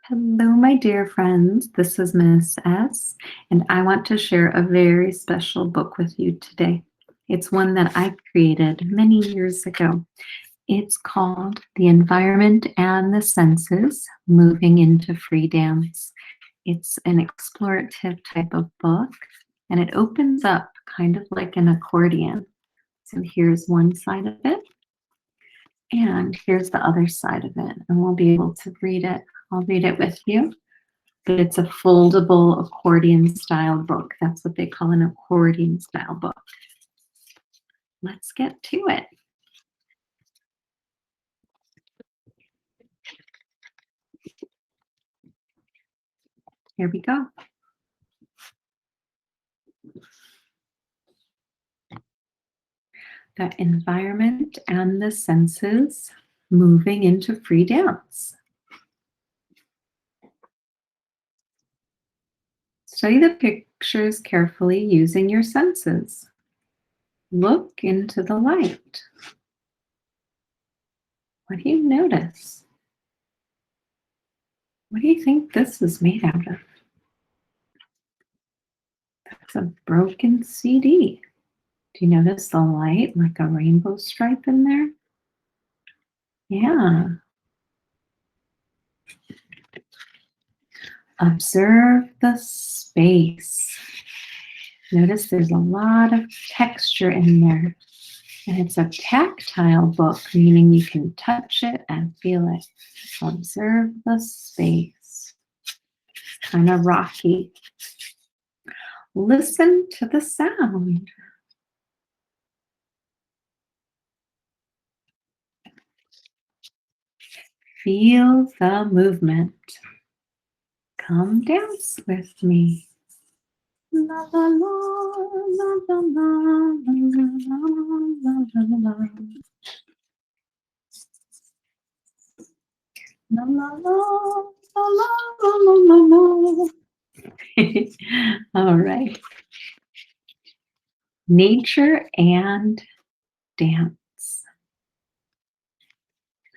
Hello, my dear friends. This is Miss S, and I want to share a very special book with you today. It's one that I created many years ago. It's called The Environment and the Senses Moving into Free Dance. It's an explorative type of book, and it opens up kind of like an accordion. So here's one side of it, and here's the other side of it, and we'll be able to read it. I'll read it with you. But it's a foldable accordion style book. That's what they call an accordion style book. Let's get to it. Here we go. The environment and the senses moving into free dance. Study the pictures carefully using your senses. Look into the light. What do you notice? What do you think this is made out of? That's a broken CD. Do you notice the light, like a rainbow stripe in there? Yeah. Observe the space. Notice there's a lot of texture in there. And it's a tactile book, meaning you can touch it and feel it. Observe the space. It's kind of rocky. Listen to the sound. Feel the movement. Come dance with me. La la la, la la la, la la la, la. La la la, la la la la la. All right. Nature and dance.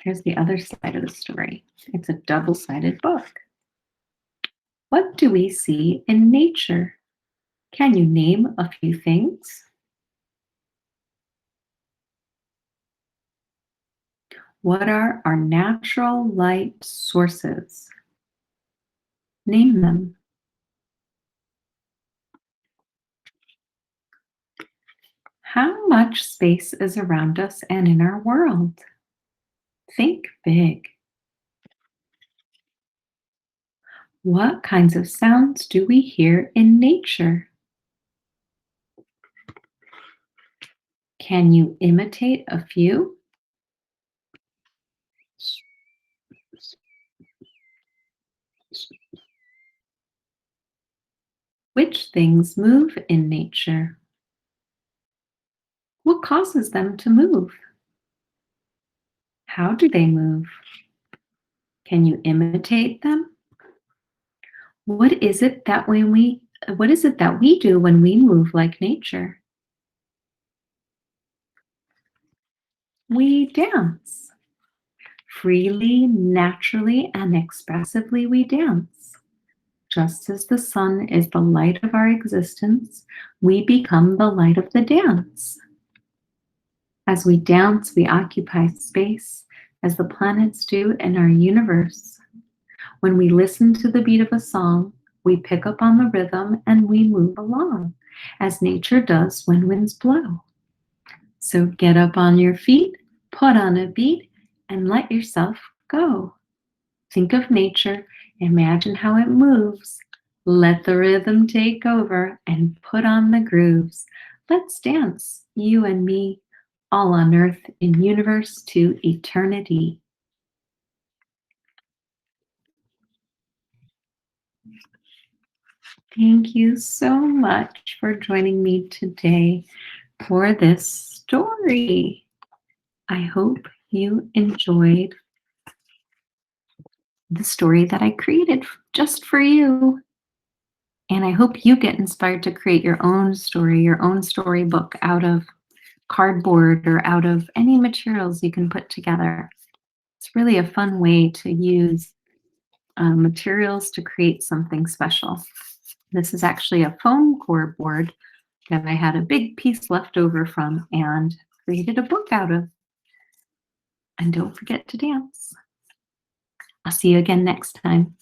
Here's the other side of the story. It's a double-sided book. What do we see in nature? Can you name a few things? What are our natural light sources? Name them. How much space is around us and in our world? Think big. What kinds of sounds do we hear in nature? Can you imitate a few? Which things move in nature? What causes them to move? How do they move? Can you imitate them? What is it that we do when we move like nature? We dance. Freely, naturally, and expressively we dance. Just as the sun is the light of our existence, we become the light of the dance. As we dance, we occupy space, as the planets do in our universe. When we listen to the beat of a song, we pick up on the rhythm and we move along, as nature does when winds blow. So get up on your feet, put on a beat, and let yourself go. Think of nature, imagine how it moves. Let the rhythm take over and put on the grooves. Let's dance, you and me, all on earth in universe to eternity. Thank you so much for joining me today for this story. I hope you enjoyed the story that I created just for you. And I hope you get inspired to create your own story, your own storybook out of cardboard or out of any materials you can put together. It's really a fun way to use materials to create something special. This is actually a foam core board that I had a big piece left over from and created a book out of. And don't forget to dance. I'll see you again next time.